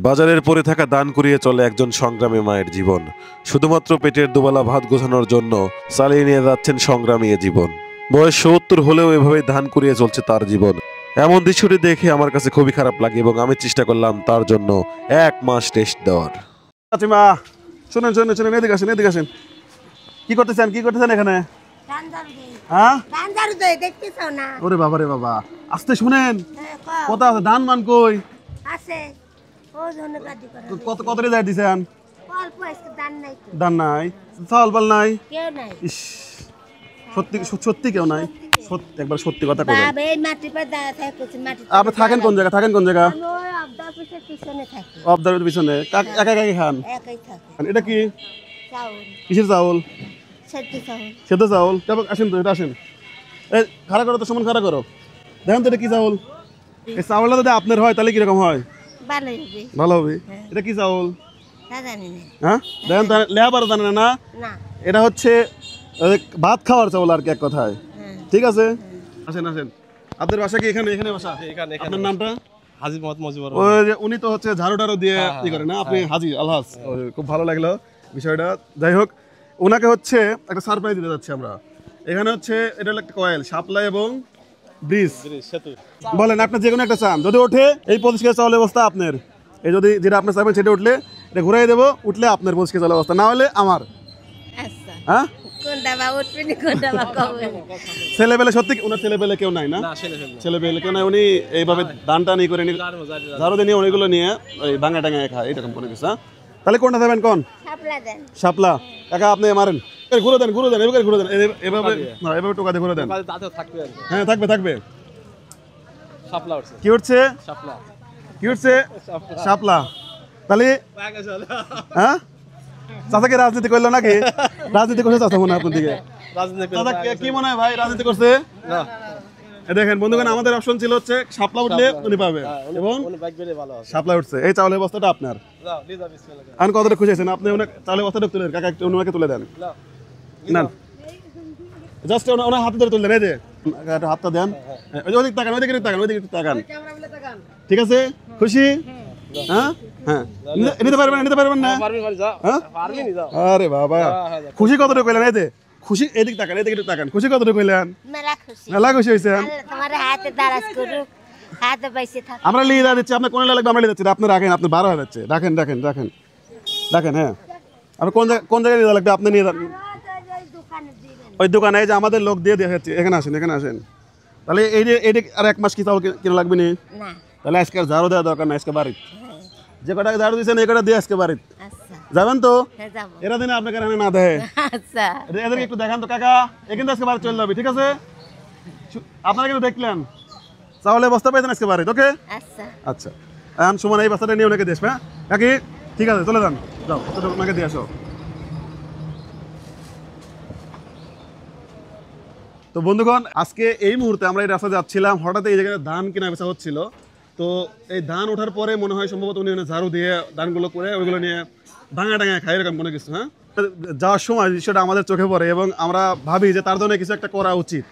বাজারের পড়ে থাকা দান কুড়িয়ে চলে একজন সংগ্রামী মায়ের জীবন। শুধুমাত্র পেটের দুবেলা ভাত গোছানোর জন্য চালিয়ে নিয়ে যাচ্ছেন সংগ্রামী এ জীবন। বয়স ৭০ হলেও এভাবে ধান কুড়িয়ে চলছে তার জীবন। এমন দৃশ্যটি দেখে আমার কাছে খুবই খারাপ লাগে এবং আমি চেষ্টা করলাম তার জন্য ১ মাস টেস্ট দেওয়ার। মা শুনেন শুনেন শুনেন, এদিকে আসেন এদিকে আসেন। কি করতেছেন এখানে? হ্যাঁ, ওরে বাবা রে বাবা, আস্তে শুনেন। কত আছে ধান মান কই আছে? কত কত রে যাই দিছেন? ধান নাই, চাউল পাল নাই, ইস সত্যি সত্যি কেউ নাই। সত্যি একবার সত্যি কথা বলেন। আপনি থাকেন কোন জায়গা? অবদারের পিছনে। একা একা খান? এটা কি কিসের চাউল? সেদ্ধ চাউল। আসেন তো, এটা আসেন। এই খাড়া করো তো, সমান খাড়া করো। দেখেন তো এটা কি চাউল। এই চাউলটা যদি আপনার হয় তাহলে কিরকম হয়? ভালো হবে। এটা কি চাউল? হ্যাঁ দেখেন, লেহাপারও জানে না। এটা হচ্ছে ভাত খাওয়ার চাউল আর কি, এক কথায়। ঠিক আছে, আসেন আসেন। আপনার বাসা কি এখানে? এখানে বাসা? আপনার নামটা? হাজী মোহাম্মদ মুজিবুর রহমান। ওই যে উনি তো হচ্ছে ঝাড়ু টাড়ু দিয়ে ই করে না, আপনি হাজী আলহাজ। খুব ভালো লাগলো বিষয়টা। যাই হোক, ওনাকে হচ্ছে একটা সারপ্রাইজ দিতে যাচ্ছি আমরা। এখানে হচ্ছে এটা হলো একটা কয়েল, শাপলা এবং ব্রিজ সেতু। বলেন আপনি যে কোনো একটা চান, যদি ওঠে এই 25 কেজি চাউলের অবস্থা আপনার। এই যদি যেটা আপনি চাইবেন সেটা উঠলে এটা ঘুরাই দেবো, উঠলে আপনার 25 কেজি চাউলের অবস্থা, না হলে আমার। হ্যাঁ, ছেলেবেলে সত্যি ওনার ছেলেবেলে কেউ নাই না? ছেলেবেলে কেউ নাই, উনি এইভাবে দান টান করে ঝাড়ু দিয়ে নিয়ে ওইগুলো নিয়ে ওই ভাঙা টাঙা খায়, এইরকম কোনো কিছু। হ্যাঁ, তাহলে কোনটা দেবেন? কোন শাপলা? কাকা আপনি মারেন, ঘুরে দেন এভাবে ঘুরে দেন, এভাবে এভাবে টোকা দিয়ে ঘুরে দেন। হ্যাঁ থাকবে থাকবে। কি উঠছে? কি উঠছে? শাপলা। তাহলে হ্যাঁ, চাচাকে রাজনীতি করলো নাকি? রাজনীতি করছে চাচা মনে হয় আপনার দিকে? কি মনে হয় ভাই, রাজনীতি করছে? দেখেন বন্ধুগণ, আমাদের অপশন ছিল হচ্ছে শাপলা উঠলে উনি পাবে, এবং শাপলা উঠছে। এই চাউলের বস্তাটা আপনার। আমি কতটা খুশি আছেন আপনি? চাউলের বস্তাটা তুলে দেন কাকা, একটু ওনাকে তুলে দেন না, জাস্ট ওনার হাতে ধরে তুলে দেন। এই যে হাতটা দেন, ওইদিকে তাকান, ওইদিকে তাকান। ঠিক আছে, খুশি? হ্যাঁ হ্যাঁ, নিতে পারবেন না? আরে বাবা, খুশি কতটা কইলেন? এই যে খুশি, এদিকে তাকান, খুশি কতটা কইলেন? মেলা খুশি হয়েছেন। আমরা লিয়ে দিচ্ছি, আপনার কোন লাগবে আমরা লিয়ে দিচ্ছি। আপনি রাখেন, আপনি 12 হয়ে যাচ্ছে। রাখেন। হ্যাঁ, আপনি কোন জায়গায় নিয়ে লাগবে আপনি নিয়ে যান। ওই দোকানে যে আমাদের লোক দিয়ে দেখাচ্ছি। এখানে আসেন। তাহলে এই যে আর 1 মাস কি চাউল কিনা লাগবে না? তাহলে আজকে ঝাড়ু দেওয়া দরকার না, আজকে বাড়ি যে কটা ঝাড়ু দিচ্ছেন এই কটা দিয়ে আজকে বাড়ি যাবেন তো? এরা দিনে আপনাকে না দেয়, এদেরকে একটু দেখান তো কাকা। এখান থেকে আজকে বাড়ি চলে যাবে, ঠিক আছে? আপনারা কিন্তু দেখলেন চাউলের বস্তা পেয়েছেন আজকে বাড়ি। ওকে, আচ্ছা। এখন সুমন এই বস্তাটা নিয়ে ওনাকে দেশবে। হ্যাঁ কাকি, ঠিক আছে, চলে যান, যাও ওনাকে দিয়ে আসো। তো বন্ধুগণ, আজকে এই মুহূর্তে আমরা এই রাস্তা যাচ্ছিলাম, হঠাৎ এই জায়গায় ধান কেনা বেচা হচ্ছিল। তো এই ধান ওঠার পরে মনে হয় সম্ভবত উনি ঝাড়ু দিয়ে ধানগুলো করে ওইগুলো নিয়ে ভাঙা টাঙা খায়, এরকম কোনো কিছু। হ্যাঁ, যাওয়ার সময় সেটা আমাদের চোখে পড়ে এবং আমরা ভাবি যে তার জন্য কিছু একটা করা উচিত।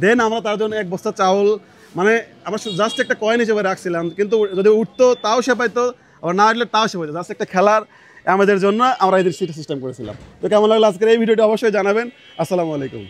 দেন আমরা তার জন্য 1 বস্তা চাউল, মানে আমরা জাস্ট একটা কয়েন হিসেবে রাখছিলাম, কিন্তু যদি উঠতো তাও সে পাইতো, আবার না উঠলে তাও সে পাইতো। জাস্ট একটা খেলার আমাদের জন্য আমরা এদের সিস্টেম করেছিলাম। তো কেমন লাগলো আজকের এই ভিডিওটি অবশ্যই জানাবেন। আসসালামু আলাইকুম।